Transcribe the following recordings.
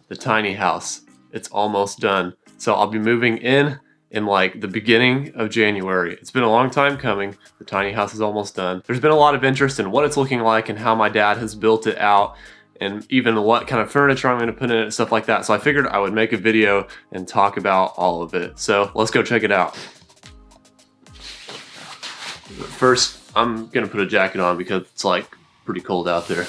the tiny house. It's almost done. So I'll be moving in like the beginning of January. It's been a long time coming. The tiny house is almost done. There's been a lot of interest in what it's looking like and how my dad has built it out, and even what kind of furniture I'm going to put in it and stuff like that. So I figured I would make a video and talk about all of it. So let's go check it out. First, I'm going to put a jacket on because it's like pretty cold out there.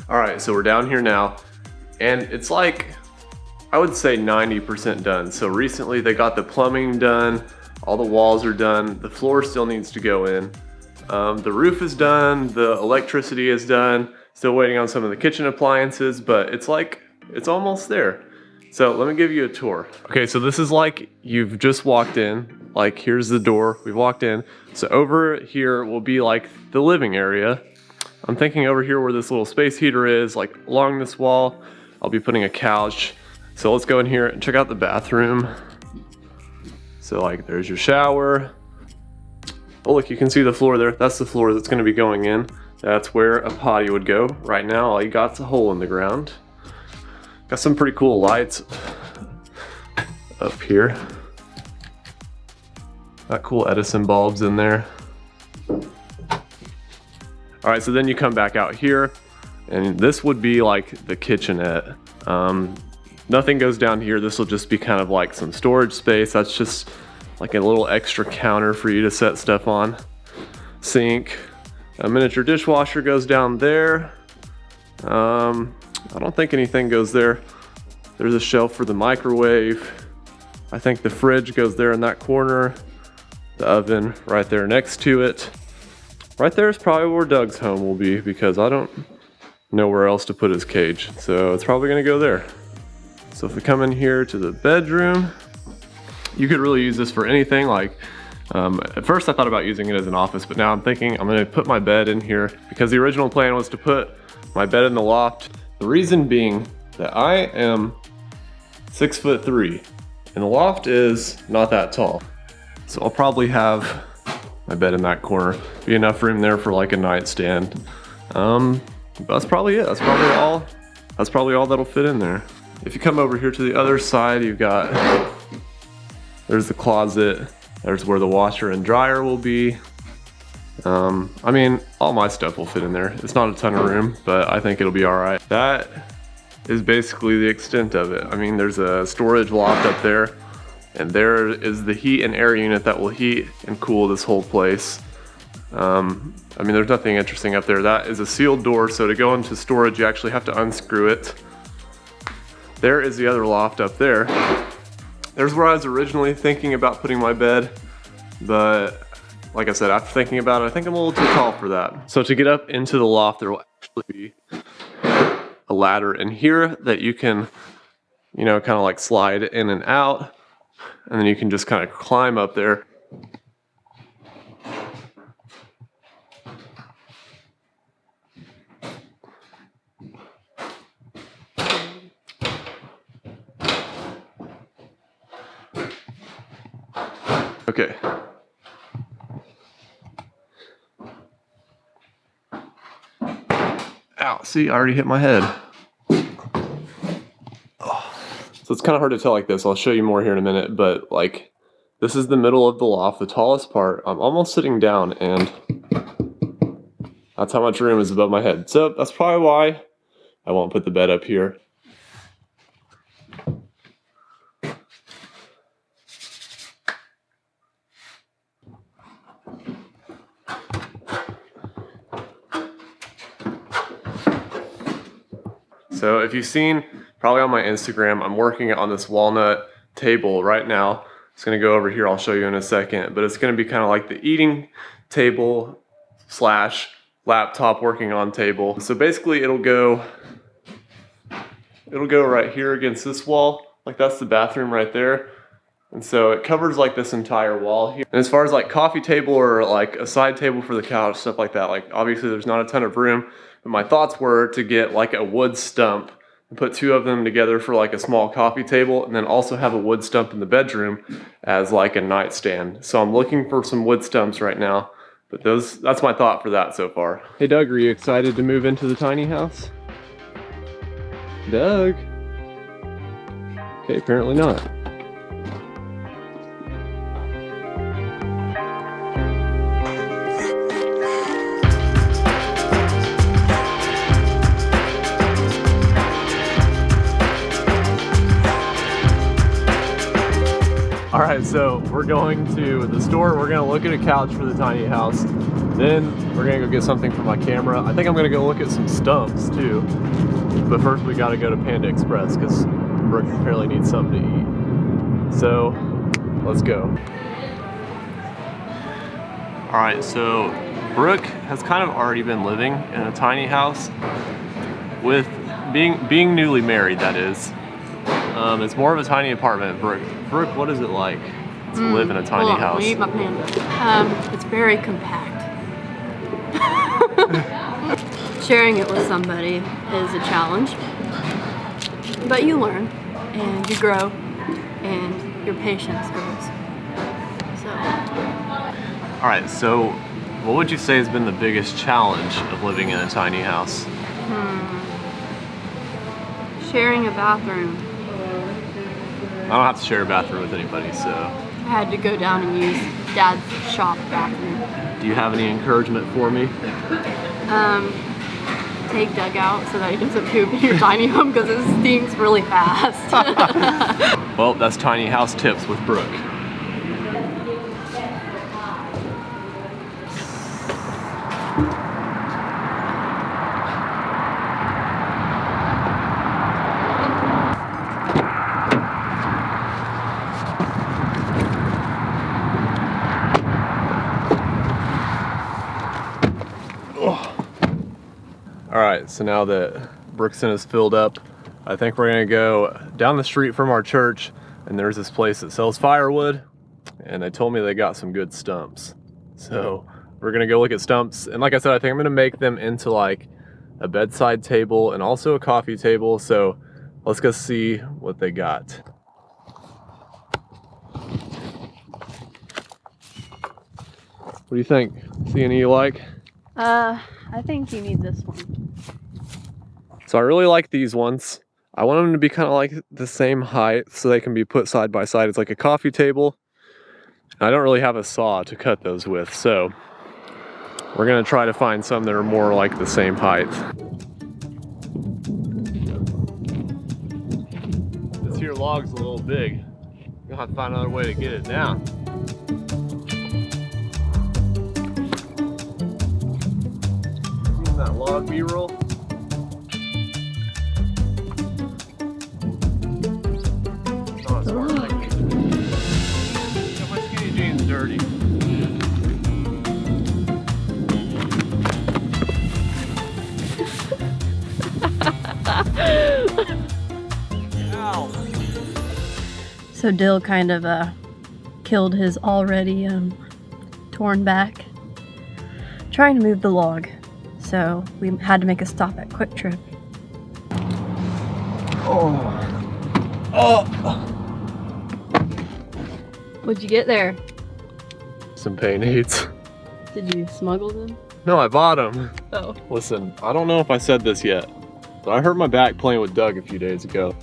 Alright, so we're down here now, and it's like, I would say 90% done. So recently they got the plumbing done, all the walls are done, the floor still needs to go in. The roof is done, the electricity is done, still waiting on some of the kitchen appliances, but it's like, it's almost there. So let me give you a tour. Okay, so this is like you've just walked in, like here's the door, we've walked in. So over here will be like the living area. I'm thinking over here where this little space heater is, like along this wall, I'll be putting a couch. So let's go in here and check out the bathroom. So like there's your shower. Oh look, you can see the floor there. That's the floor that's gonna be going in. That's where a potty would go. Right now all you got's a hole in the ground. Got some pretty cool lights up here. Got cool Edison bulbs in there. All right, so then you come back out here, and this would be like the kitchenette. Nothing goes down here. This will just be kind of like some storage space. That's just like a little extra counter for you to set stuff on. Sink, a miniature dishwasher goes down there. I don't think anything goes there. There's a shelf for the microwave. I think the fridge goes there in that corner. The oven right there next to it. Right there is probably where Doug's home will be because I don't know where else to put his cage. So it's probably gonna go there. So if we come in here to the bedroom, you could really use this for anything. Like, at first I thought about using it as an office, but now I'm thinking I'm gonna put my bed in here because the original plan was to put my bed in the loft. The reason being that I am 6'3" and the loft is not that tall. So I'll probably have my bed in that corner. Be enough room there for like a nightstand. That's probably it. That's probably all that'll fit in there. If you come over here to the other side, you've got, there's the closet. There's where the washer and dryer will be. I mean, all my stuff will fit in there. It's not a ton of room, but I think it'll be all right. That is basically the extent of it. I mean, there's a storage loft up there, and there is the heat and air unit that will heat and cool this whole place. I mean, there's nothing interesting up there. That is a sealed door, so to go into storage, you actually have to unscrew it. There is the other loft up there. There's where I was originally thinking about putting my bed, but like I said, after thinking about it, I think I'm a little too tall for that. So to get up into the loft, there will actually be a ladder in here that you can, you know, kind of like slide in and out. And then you can just kind of climb up there. Okay. Ow, see, I already hit my head. So it's kind of hard to tell like this. I'll show you more here in a minute, but like this is the middle of the loft, the tallest part. I'm almost sitting down and that's how much room is above my head. So that's probably why I won't put the bed up here. So if you've seen probably on my Instagram, I'm working on this walnut table right now. It's gonna go over here, I'll show you in a second, but it's gonna be kind of like the eating table slash laptop working on table. So basically it'll go right here against this wall. Like that's the bathroom right there. And so it covers like this entire wall here. And as far as like coffee table or like a side table for the couch, stuff like that, like obviously there's not a ton of room, but my thoughts were to get like a wood stump and put two of them together for like a small coffee table, and then also have a wood stump in the bedroom as like a nightstand. So I'm looking for some wood stumps right now, but that's my thought for that so far. Hey Doug, are you excited to move into the tiny house? Doug? Okay, apparently not. All right, so we're going to the store. We're gonna look at a couch for the tiny house. Then we're gonna go get something for my camera. I think I'm gonna go look at some stumps too. But first we gotta go to Panda Express because Brooke apparently needs something to eat. So let's go. All right, so Brooke has kind of already been living in a tiny house with being newly married, that is. It's more of a tiny apartment. Brooke, what is it like to live in a tiny house? Let me eat my Panda. It's very compact. Sharing it with somebody is a challenge, but you learn and you grow and your patience grows. So. All right, so what would you say has been the biggest challenge of living in a tiny house? Sharing a bathroom. I don't have to share a bathroom with anybody, so. I had to go down and use Dad's shop bathroom. Do you have any encouragement for me? Take Doug out so that he doesn't poop in your tiny home because it stinks really fast. Well, that's tiny house tips with Brooke. Alright, so now that Brookson is filled up, I think we're gonna go down the street from our church, and there's this place that sells firewood, and they told me they got some good stumps. So we're gonna go look at stumps, and like I said, I think I'm gonna make them into like a bedside table and also a coffee table, so let's go see what they got. What do you think? See any you like? I think you need this one. So I really like these ones. I want them to be kind of like the same height so they can be put side by side. It's like a coffee table. I don't really have a saw to cut those with, so we're gonna try to find some that are more like the same height. This here log's a little big. You'll have to find another way to get it down. That log B-roll. Oh, it's hard. My skinny jeans dirty. Ow. So Dill kind of killed his already torn back trying to move the log. So we had to make a stop at Quick Trip. Oh. What'd you get there? Some pain aids. Did you smuggle them? No, I bought them. Oh. Listen, I don't know if I said this yet, but I hurt my back playing with Doug a few days ago.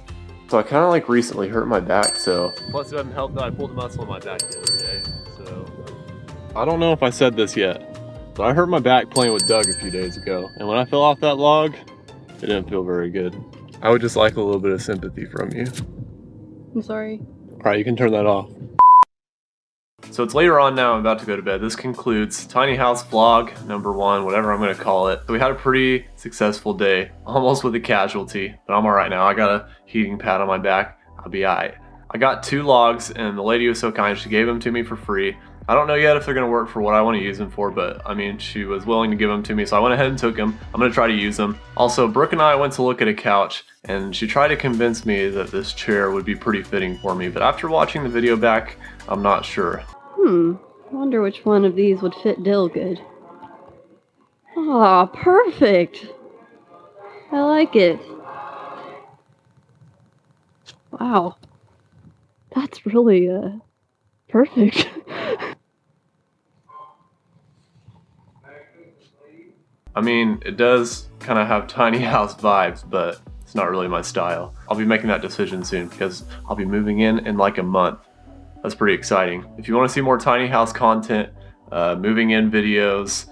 So I kind of like recently hurt my back, so. Plus it doesn't help that I pulled a muscle in my back the other day, so. I don't know if I said this yet, but I hurt my back playing with Doug a few days ago, and when I fell off that log, it didn't feel very good. I would just like a little bit of sympathy from you. I'm sorry. All right, you can turn that off. So it's later on now, I'm about to go to bed. This concludes Tiny House Vlog number 1, whatever I'm gonna call it. So we had a pretty successful day, almost with a casualty, but I'm all right now. I got a heating pad on my back, I'll be all right. I got 2 logs, and the lady was so kind, she gave them to me for free. I don't know yet if they're going to work for what I want to use them for, but I mean, she was willing to give them to me, so I went ahead and took them. I'm going to try to use them. Also, Brooke and I went to look at a couch, and she tried to convince me that this chair would be pretty fitting for me, but after watching the video back, I'm not sure. I wonder which one of these would fit Dill good. Ah, perfect! I like it. Wow. That's really, perfect. I mean, it does kind of have tiny house vibes, but it's not really my style. I'll be making that decision soon because I'll be moving in like a month. That's pretty exciting. If you want to see more tiny house content, moving in videos,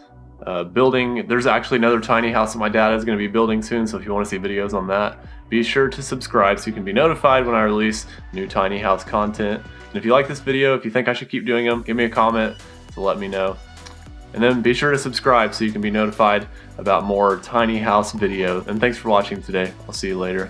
building, there's actually another tiny house that my dad is going to be building soon, so if you want to see videos on that, be sure to subscribe so you can be notified when I release new tiny house content. And if you like this video, if you think I should keep doing them, give me a comment to let me know. And then be sure to subscribe so you can be notified about more tiny house videos. And thanks for watching today. I'll see you later.